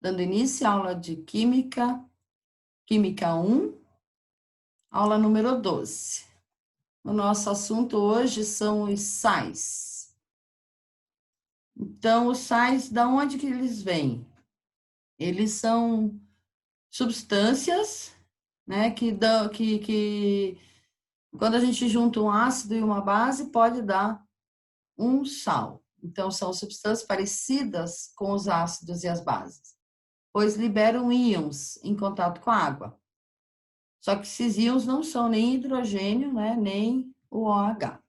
Dando início à aula de Química 1, aula número 12. O nosso assunto hoje são os sais. Então, os sais, da onde que eles vêm? Eles são substâncias, né, que quando a gente junta um ácido e uma base, pode dar um sal. Então, são substâncias parecidas com os ácidos e as bases, pois liberam íons em contato com a água. Só que esses íons não são nem hidrogênio, né, nem o OH.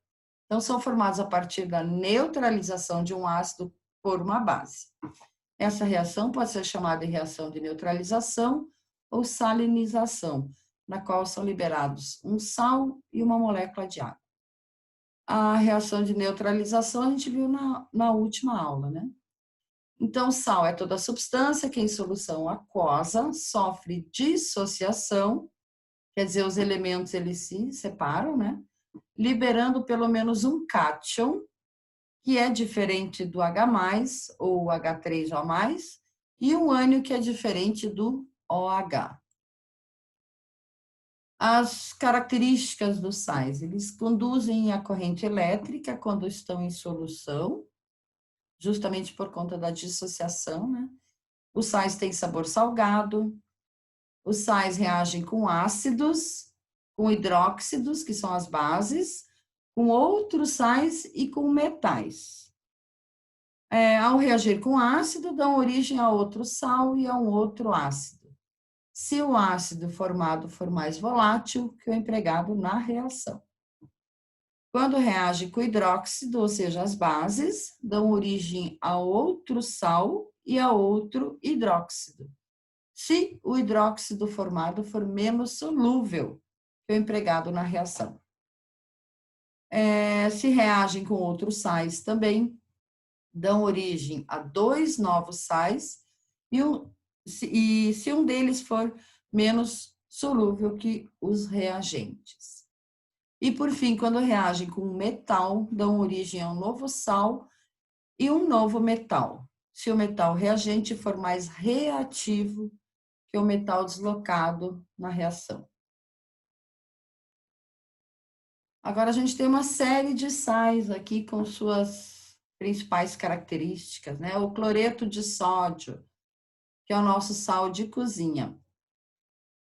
Então, são formados a partir da neutralização de um ácido por uma base. Essa reação pode ser chamada de reação de neutralização ou salinização, na qual são liberados um sal e uma molécula de água. A reação de neutralização a gente viu na última aula, né? Então, sal é toda substância que em solução aquosa sofre dissociação, quer dizer, os elementos eles se separam, né? Liberando pelo menos um cátion, que é diferente do H+, ou H3O+, e um ânion que é diferente do OH. As características dos sais, eles conduzem a corrente elétrica quando estão em solução, justamente por conta da dissociação, né? Os sais têm sabor salgado, os sais reagem com ácidos, com hidróxidos, que são as bases, com outros sais e com metais. Ao reagir com ácido, dão origem a outro sal e a um outro ácido, se o ácido formado for mais volátil que o empregado na reação. Quando reage com hidróxido, ou seja, as bases, dão origem a outro sal e a outro hidróxido, se o hidróxido formado for menos solúvel que o empregado na reação. Se reagem com outros sais também, dão origem a dois novos sais, e se um deles for menos solúvel que os reagentes. E, por fim, quando reagem com um metal, dão origem a um novo sal e um novo metal, se o metal reagente for mais reativo que o metal deslocado na reação. Agora, a gente tem uma série de sais aqui com suas principais características, né? O cloreto de sódio, que é o nosso sal de cozinha.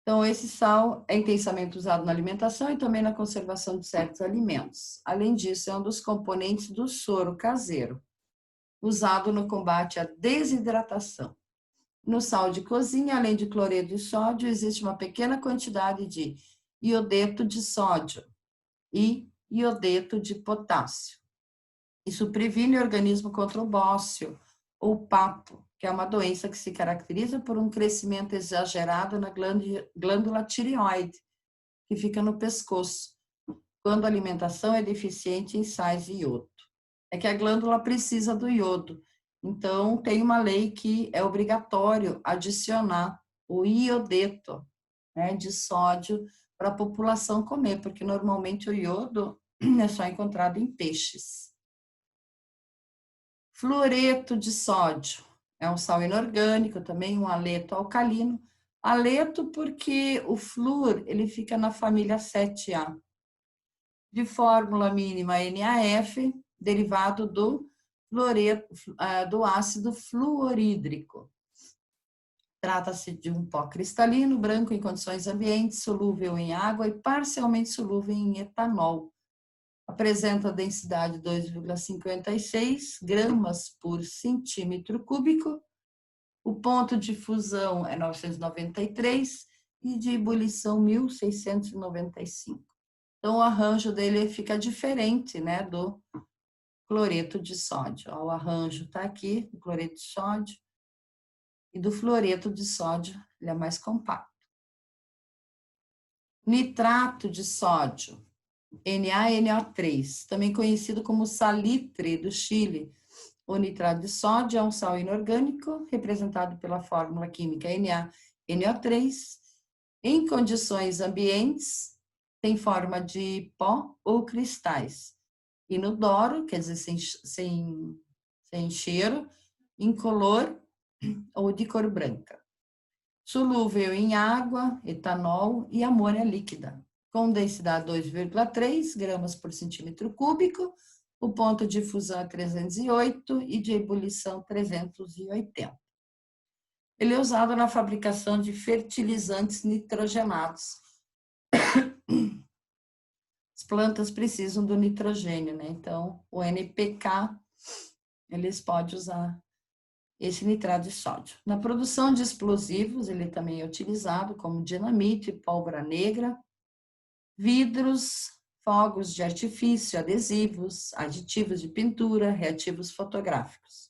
Então, esse sal é intensamente usado na alimentação e também na conservação de certos alimentos. Além disso, é um dos componentes do soro caseiro, usado no combate à desidratação. No sal de cozinha, além de cloreto de sódio, existe uma pequena quantidade de iodeto de sódio e iodeto de potássio. Isso previne o organismo contra o bócio, ou papo, que é uma doença que se caracteriza por um crescimento exagerado na glândula tireoide, que fica no pescoço, quando a alimentação é deficiente em sais e iodo. É que a glândula precisa do iodo, então tem uma lei que é obrigatório adicionar o iodeto, né, de sódio para a população comer, porque normalmente o iodo é só encontrado em peixes. Fluoreto de sódio é um sal inorgânico, também um haleto alcalino. Haleto porque o flúor ele fica na família 7A, de fórmula mínima NaF, derivado do fluoreto, do ácido fluorídrico. Trata-se de um pó cristalino, branco em condições ambientes, solúvel em água e parcialmente solúvel em etanol. Apresenta densidade 2,56 gramas por centímetro cúbico. O ponto de fusão é 993 e de ebulição 1695. Então, o arranjo dele fica diferente, né, do cloreto de sódio. O arranjo está aqui, do cloreto de sódio, e do fluoreto de sódio, ele é mais compacto. Nitrato de sódio, NaNO3, também conhecido como salitre do Chile. O nitrato de sódio é um sal inorgânico, representado pela fórmula química NaNO3. Em condições ambientes, tem forma de pó ou cristais. Inodoro, quer dizer, sem cheiro, incolor ou de cor branca. Solúvel em água, etanol e amônia líquida, com densidade 2,3 gramas por centímetro cúbico, o ponto de fusão é 308 e de ebulição 380. Ele é usado na fabricação de fertilizantes nitrogenados. As plantas precisam do nitrogênio, né? Então, o NPK, eles podem usar esse nitrato de sódio. Na produção de explosivos, ele também é utilizado como dinamite, pólvora negra, vidros, fogos de artifício, adesivos, aditivos de pintura, reativos fotográficos.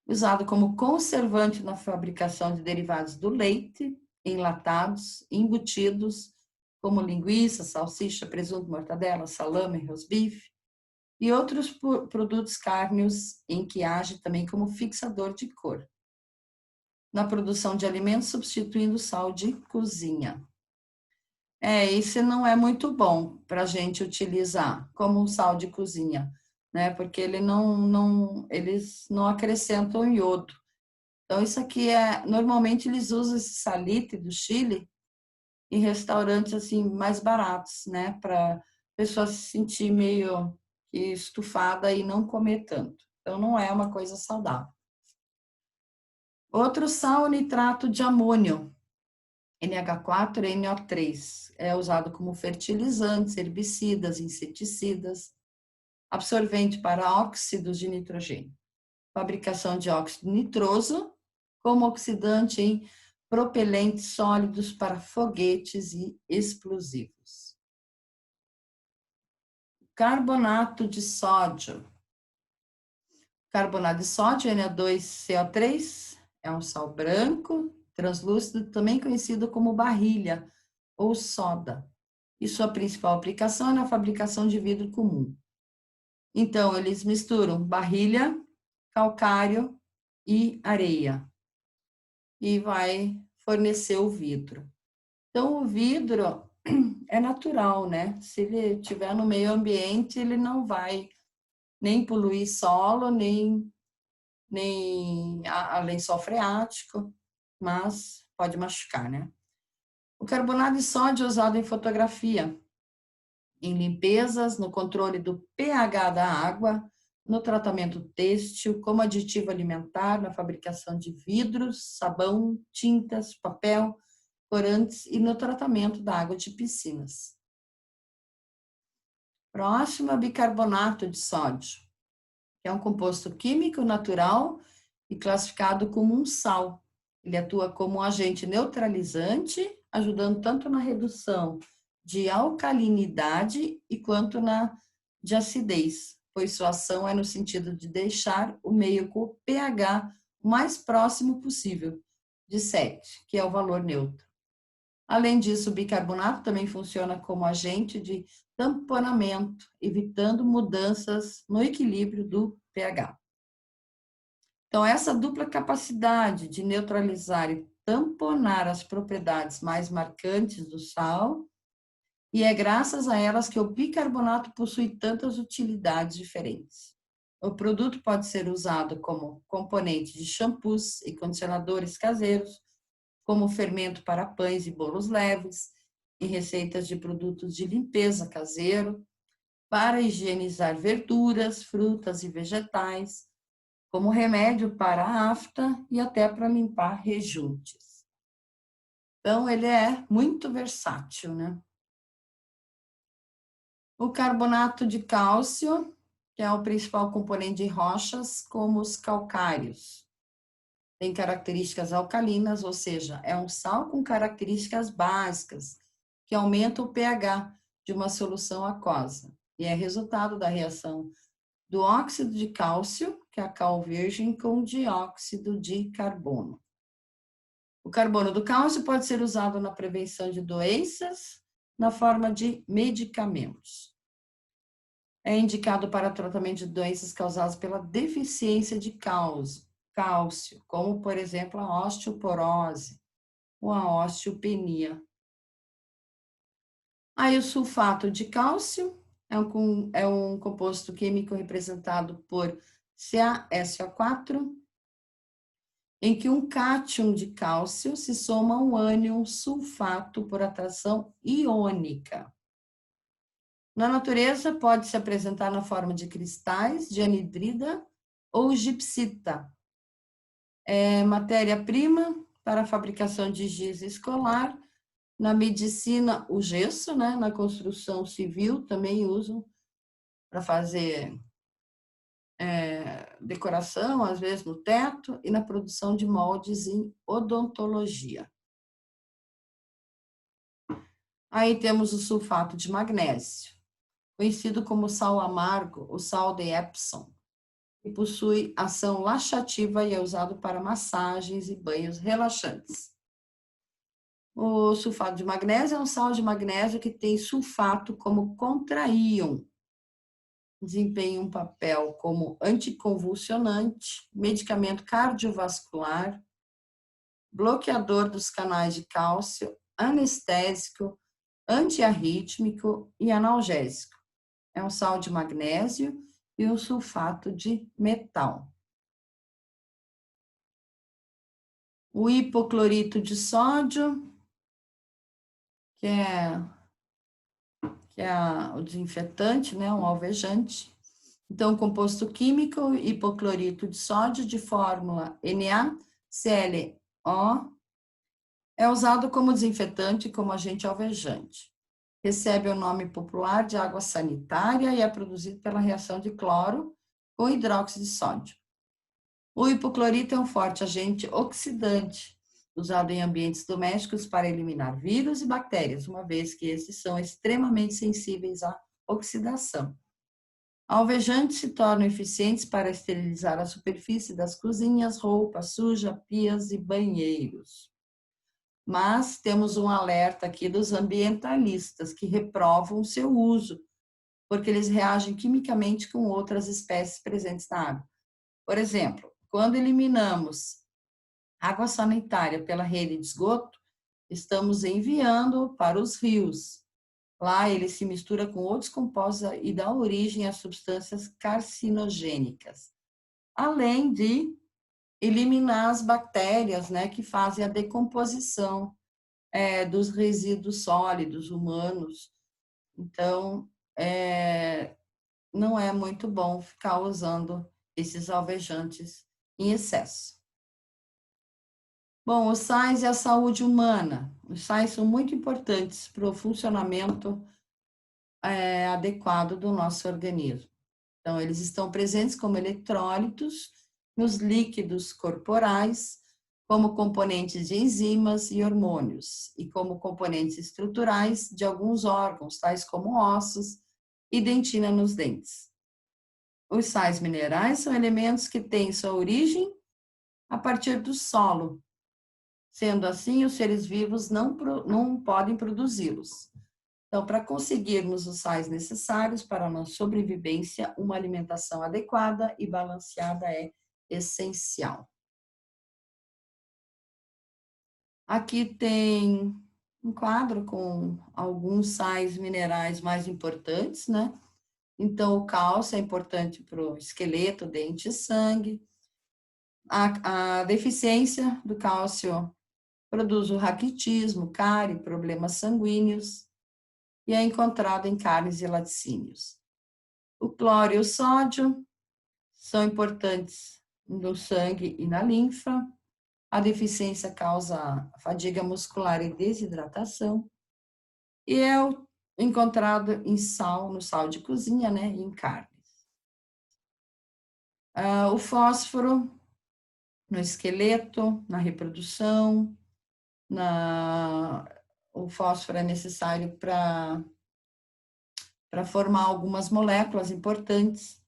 Usado como conservante na fabricação de derivados do leite, enlatados, embutidos, como linguiça, salsicha, presunto, mortadela, salame, rosbife, e outros produtos cárneos em que age também como fixador de cor. Na produção de alimentos, substituindo sal de cozinha. Esse não é muito bom para a gente utilizar como sal de cozinha, né? Porque eles não acrescentam iodo. Então, isso aqui normalmente eles usam esse salite do Chile em restaurantes assim mais baratos, né? Para a pessoa se sentir meio estufada e não comer tanto. Então, não é uma coisa saudável. Outro sal, nitrato de amônio, NH4 e NO3, é usado como fertilizantes, herbicidas, inseticidas, absorvente para óxidos de nitrogênio, fabricação de óxido nitroso, como oxidante em propelentes sólidos para foguetes e explosivos. Carbonato de sódio. Carbonato de sódio, Na2CO3, é um sal branco, translúcido, também conhecido como barrilha ou soda. E sua principal aplicação é na fabricação de vidro comum. Então, eles misturam barrilha, calcário e areia. E vai fornecer o vidro. Então, o vidro é natural, né? Se ele estiver no meio ambiente, ele não vai nem poluir solo, nem a lençol freático, mas pode machucar, né? O carbonato de sódio é usado em fotografia, em limpezas, no controle do pH da água, no tratamento têxtil, como aditivo alimentar, na fabricação de vidros, sabão, tintas, papel, corantes e no tratamento da água de piscinas. Próximo é bicarbonato de sódio, que é um composto químico natural e classificado como um sal. Ele atua como um agente neutralizante, ajudando tanto na redução de alcalinidade e quanto na de acidez, pois sua ação é no sentido de deixar o meio com o pH o mais próximo possível de 7, que é o valor neutro. Além disso, o bicarbonato também funciona como agente de tamponamento, evitando mudanças no equilíbrio do pH. Então, essa dupla capacidade de neutralizar e tamponar as propriedades mais marcantes do sal, e é graças a elas que o bicarbonato possui tantas utilidades diferentes. O produto pode ser usado como componente de shampoos e condicionadores caseiros, como fermento para pães e bolos leves, em receitas de produtos de limpeza caseiro, para higienizar verduras, frutas e vegetais, como remédio para a afta e até para limpar rejuntes. Então, ele é muito versátil, né? O carbonato de cálcio, que é o principal componente de rochas, como os calcários. Tem características alcalinas, ou seja, é um sal com características básicas, que aumenta o pH de uma solução aquosa, e é resultado da reação do óxido de cálcio, que é a cal virgem, com dióxido de carbono. O carbono do cálcio pode ser usado na prevenção de doenças, na forma de medicamentos. É indicado para tratamento de doenças causadas pela deficiência de cálcio, como, por exemplo, a osteoporose ou a osteopenia. Aí o sulfato de cálcio é um composto químico representado por CaSO4 em que um cátion de cálcio se soma a um ânion sulfato por atração iônica. Na natureza, pode se apresentar na forma de cristais de anidrida ou gipsita. É matéria-prima para a fabricação de giz escolar. Na medicina, o gesso, né? Na construção civil também usam para fazer decoração, às vezes no teto, e na produção de moldes em odontologia. Aí temos o sulfato de magnésio, conhecido como sal amargo, o sal de Epsom, que possui ação laxativa e é usado para massagens e banhos relaxantes. O sulfato de magnésio é um sal de magnésio que tem sulfato como contraíon. Desempenha um papel como anticonvulsionante, medicamento cardiovascular, bloqueador dos canais de cálcio, anestésico, antiarrítmico e analgésico. É um sal de magnésio e um sulfato de metal. O hipoclorito de sódio, que é o desinfetante, né, um alvejante. Então, composto químico, hipoclorito de sódio de fórmula NaClO, é usado como desinfetante e como agente alvejante. Recebe o nome popular de água sanitária e é produzido pela reação de cloro com hidróxido de sódio. O hipoclorito é um forte agente oxidante, usado em ambientes domésticos para eliminar vírus e bactérias, uma vez que esses são extremamente sensíveis à oxidação. Alvejantes se tornam eficientes para esterilizar a superfície das cozinhas, roupas sujas, pias e banheiros. Mas temos um alerta aqui dos ambientalistas que reprovam o seu uso, porque eles reagem quimicamente com outras espécies presentes na água. Por exemplo, quando eliminamos água sanitária pela rede de esgoto, estamos enviando para os rios. Lá ele se mistura com outros compostos e dá origem a substâncias carcinogênicas, além de eliminar as bactérias, né, que fazem a decomposição dos resíduos sólidos humanos. Então, não é muito bom ficar usando esses alvejantes em excesso. Bom, os sais e a saúde humana. Os sais são muito importantes para o funcionamento adequado do nosso organismo. Então, eles estão presentes como eletrólitos nos líquidos corporais, como componentes de enzimas e hormônios, e como componentes estruturais de alguns órgãos, tais como ossos e dentina nos dentes. Os sais minerais são elementos que têm sua origem a partir do solo. Sendo assim, os seres vivos não podem produzi-los. Então, para conseguirmos os sais necessários para a nossa sobrevivência, uma alimentação adequada e balanceada é essencial. Aqui tem um quadro com alguns sais minerais mais importantes, né? Então, o cálcio é importante para o esqueleto, dente e sangue. A deficiência do cálcio produz o raquitismo, cárie, problemas sanguíneos, e é encontrado em carnes e laticínios. O cloro e o sódio são importantes no sangue e na linfa. A deficiência causa fadiga muscular e desidratação. E é encontrado em sal, no sal de cozinha, né, e em carnes. O fósforo no esqueleto, na reprodução, o fósforo é necessário para formar algumas moléculas importantes,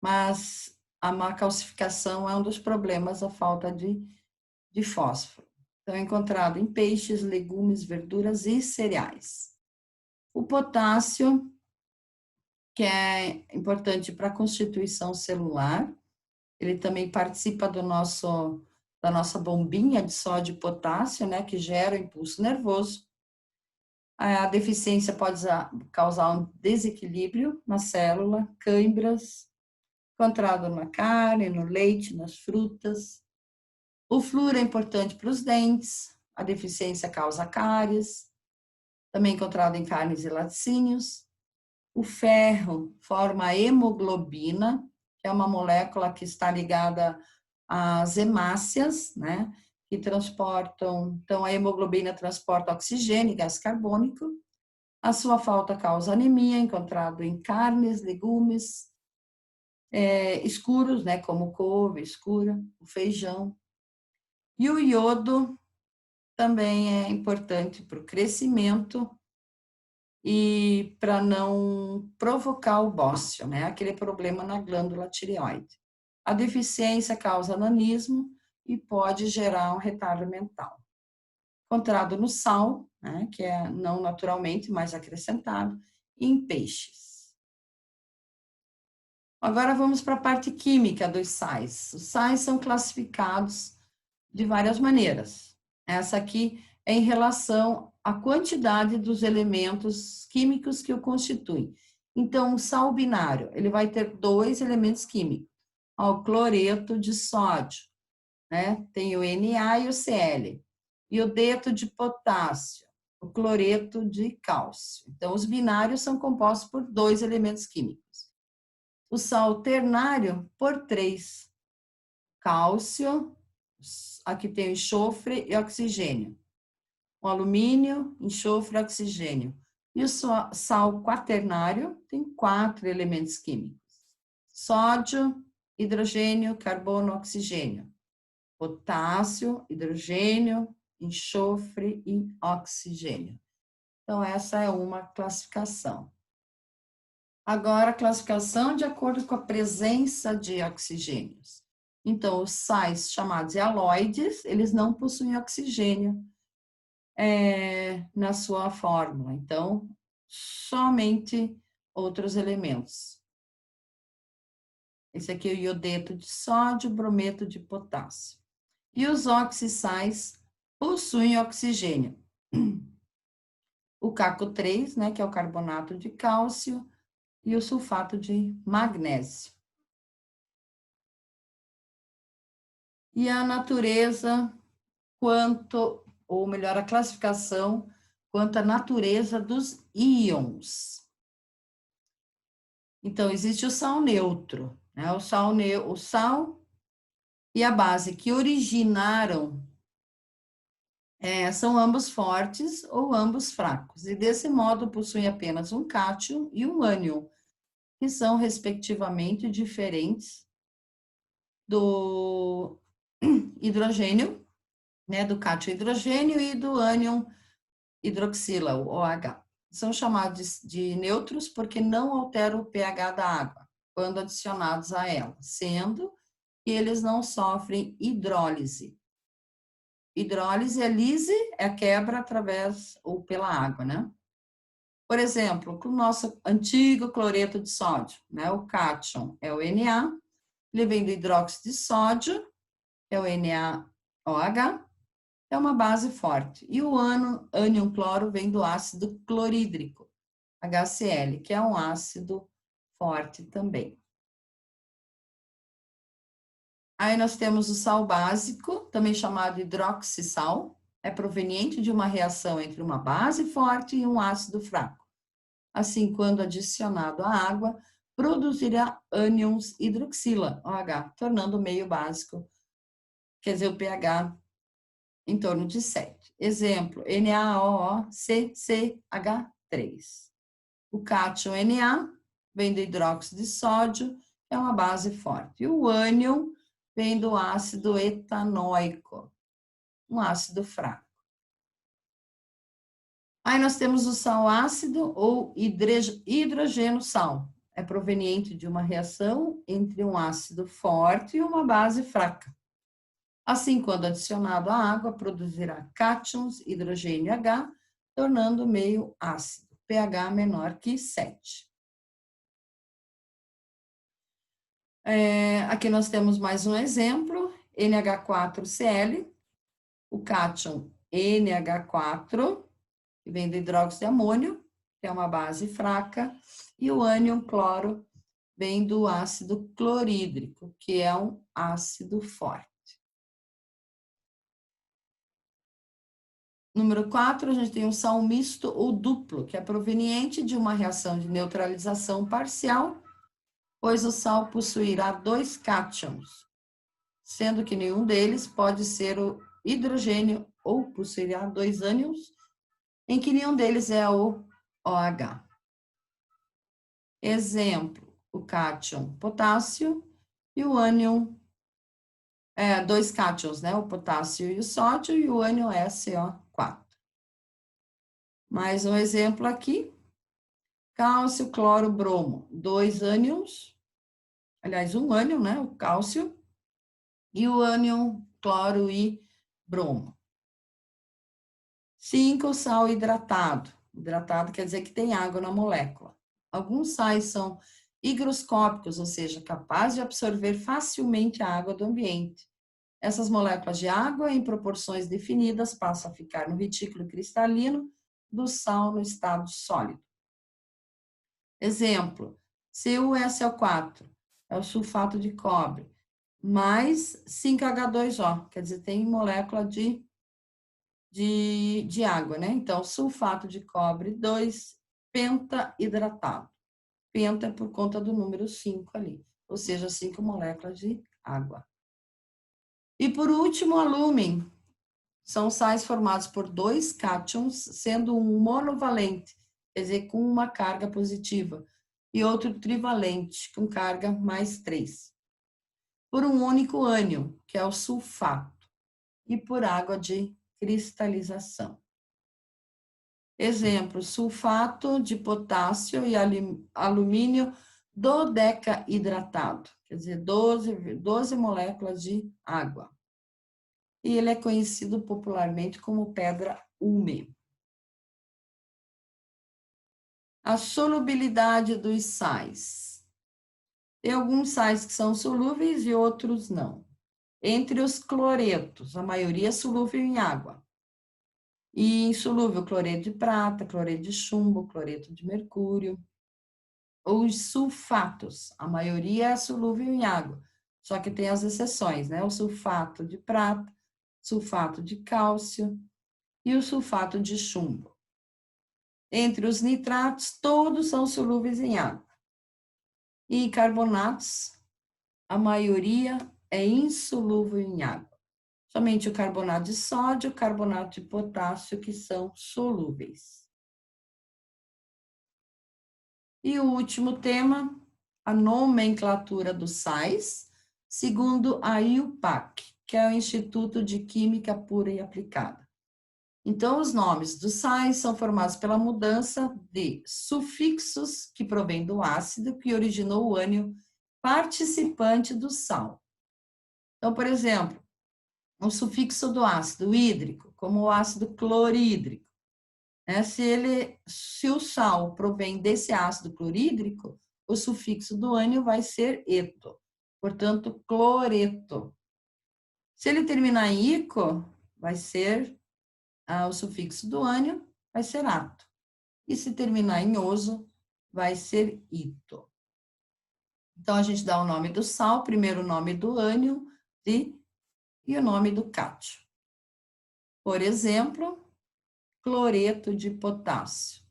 mas a má calcificação é um dos problemas, a falta de fósforo. Então, é encontrado em peixes, legumes, verduras e cereais. O potássio, que é importante para a constituição celular, ele também participa da nossa bombinha de sódio e potássio, né, que gera o impulso nervoso. A deficiência pode causar um desequilíbrio na célula, câimbras, encontrado na carne, no leite, nas frutas. O flúor é importante para os dentes, a deficiência causa cáries, também encontrado em carnes e laticínios. O ferro forma a hemoglobina, que é uma molécula que está ligada às hemácias, né? Que transportam, então a hemoglobina transporta oxigênio e gás carbônico. A sua falta causa anemia, encontrado em carnes, legumes, escuros, né? Como couve escura, o feijão. E o iodo também é importante para o crescimento e para não provocar o bócio, né? Aquele problema na glândula tireoide. A deficiência causa nanismo e pode gerar um retardo mental. Encontrado no sal, né, que é não naturalmente, mas acrescentado, e em peixes. Agora vamos para a parte química dos sais. Os sais são classificados de várias maneiras. Essa aqui é em relação à quantidade dos elementos químicos que o constituem. Então, o sal binário, ele vai ter 2 elementos químicos. O cloreto de sódio, né? Tem o Na e o Cl. Iodeto de potássio, o cloreto de cálcio. Então, os binários são compostos por 2 elementos químicos. O sal ternário por 3. Cálcio, aqui tem o enxofre e oxigênio. O alumínio, enxofre e oxigênio. E o sal quaternário tem 4 elementos químicos. Sódio, hidrogênio, carbono, oxigênio. Potássio, hidrogênio, enxofre e oxigênio. Então, essa é uma classificação. Agora, a classificação de acordo com a presença de oxigênios. Então, os sais chamados haloides, eles não possuem oxigênio na sua fórmula. Então, somente outros elementos. Esse aqui é o iodeto de sódio, brometo de potássio. E os oxissais possuem oxigênio. O CaCO3, né, que é o carbonato de cálcio, e o sulfato de magnésio. E a natureza ou melhor, a classificação quanto à natureza dos íons. Então, existe o sal neutro, né? O sal e a base que originaram são ambos fortes ou ambos fracos, e desse modo possuem apenas um cátion e um ânion, que são, respectivamente, diferentes do hidrogênio, né, do cátion hidrogênio e do ânion hidroxila, o OH. São chamados de neutros porque não alteram o pH da água quando adicionados a ela, sendo que eles não sofrem hidrólise. Hidrólise é lise, é a quebra através ou pela água, né? Por exemplo, o nosso antigo cloreto de sódio, né? O cátion é o Na, ele vem do hidróxido de sódio, é o NaOH, é uma base forte. E o ânion cloro vem do ácido clorídrico, HCl, que é um ácido forte também. Aí nós temos o sal básico, também chamado hidroxissal, é proveniente de uma reação entre uma base forte e um ácido fraco. Assim, quando adicionado à água, produzirá ânions hidroxila, OH, tornando o meio básico, quer dizer, o pH em torno de 7. Exemplo, NaOOCCH3. O cátion Na vem do hidróxido de sódio, que é uma base forte. E o ânion vem do ácido etanóico, um ácido fraco. Aí nós temos o sal ácido ou hidrogênio sal. É proveniente de uma reação entre um ácido forte e uma base fraca. Assim, quando adicionado à água, produzirá cátions, hidrogênio H, tornando o meio ácido, pH menor que 7. Aqui nós temos mais um exemplo, NH4Cl, o cátion NH4, que vem do hidróxido de amônio, que é uma base fraca, e o ânion cloro vem do ácido clorídrico, que é um ácido forte. Número 4, a gente tem um sal misto ou duplo, que é proveniente de uma reação de neutralização parcial, pois o sal possuirá 2 cátions, sendo que nenhum deles pode ser o hidrogênio ou possuirá 2 ânions, em que nenhum deles é o OH. Exemplo, o cátion potássio e o ânion, 2 cátions, né? O potássio e o sódio, e o ânion é CO4. Mais um exemplo aqui, cálcio, cloro, bromo, 2 ânions, aliás, um ânion, né? O cálcio, e o ânion, cloro e bromo. 5, sal hidratado. Hidratado quer dizer que tem água na molécula. Alguns sais são higroscópicos, ou seja, capazes de absorver facilmente a água do ambiente. Essas moléculas de água, em proporções definidas, passam a ficar no retículo cristalino do sal no estado sólido. Exemplo, CuSO4 é o sulfato de cobre, mais 5H2O, quer dizer, tem molécula de água, né? Então, sulfato de cobre 2, pentahidratado. Penta é por conta do número 5 ali, ou seja, 5 moléculas de água. E por último, alúmina. São sais formados por 2 cátions, sendo um monovalente, quer dizer, com uma carga positiva, e outro trivalente, com carga mais 3. Por um único ânion, que é o sulfato, e por água de cristalização. Exemplo, sulfato de potássio e alumínio dodecaidratado, quer dizer, 12 moléculas de água. E ele é conhecido popularmente como pedra úmida. A solubilidade dos sais. Tem alguns sais que são solúveis e outros não. Entre os cloretos, a maioria é solúvel em água. E insolúvel, cloreto de prata, cloreto de chumbo, cloreto de mercúrio. Os sulfatos, a maioria é solúvel em água, só que tem as exceções, né? O sulfato de prata, sulfato de cálcio e o sulfato de chumbo. Entre os nitratos, todos são solúveis em água. E carbonatos, a maioria é insolúvel em água. Somente o carbonato de sódio e o carbonato de potássio que são solúveis. E o último tema, a nomenclatura dos sais, segundo a IUPAC, que é o Instituto de Química Pura e Aplicada. Então, os nomes dos sais são formados pela mudança de sufixos que provém do ácido que originou o ânion participante do sal. Então, por exemplo, um sufixo do ácido hídrico, como o ácido clorídrico. Se o sal provém desse ácido clorídrico, o sufixo do ânion vai ser eto, portanto, cloreto. Se ele terminar em ico, vai ser o sufixo do ânion, vai ser ato. E se terminar em oso, vai ser ito. Então, a gente dá o nome do sal, primeiro o nome do ânion e o nome do cátio. Por exemplo, cloreto de potássio.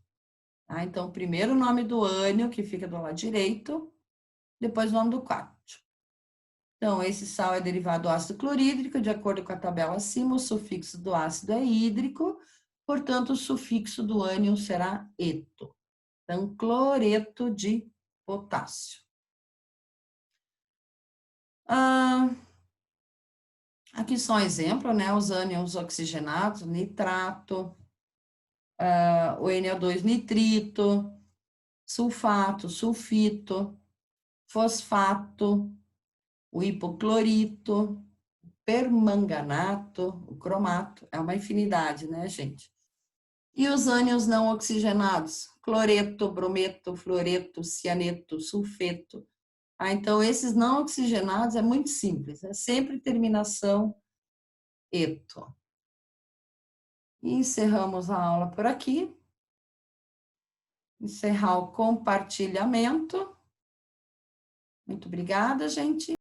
Então, primeiro o nome do ânion, que fica do lado direito, depois o nome do cátio. Então, esse sal é derivado do ácido clorídrico, de acordo com a tabela acima, o sufixo do ácido é hídrico, portanto, o sufixo do ânion será eto. Então, cloreto de potássio. Aqui só um exemplo, né? Os ânions oxigenados, nitrato, o NO2 nitrito, sulfato, sulfito, fosfato, o hipoclorito, permanganato, o cromato, é uma infinidade, né, gente? E os ânions não oxigenados, cloreto, brometo, fluoreto, cianeto, sulfeto. Então, esses não oxigenados é muito simples, é sempre terminação eto. E encerramos a aula por aqui. Encerrar o compartilhamento. Muito obrigada, gente.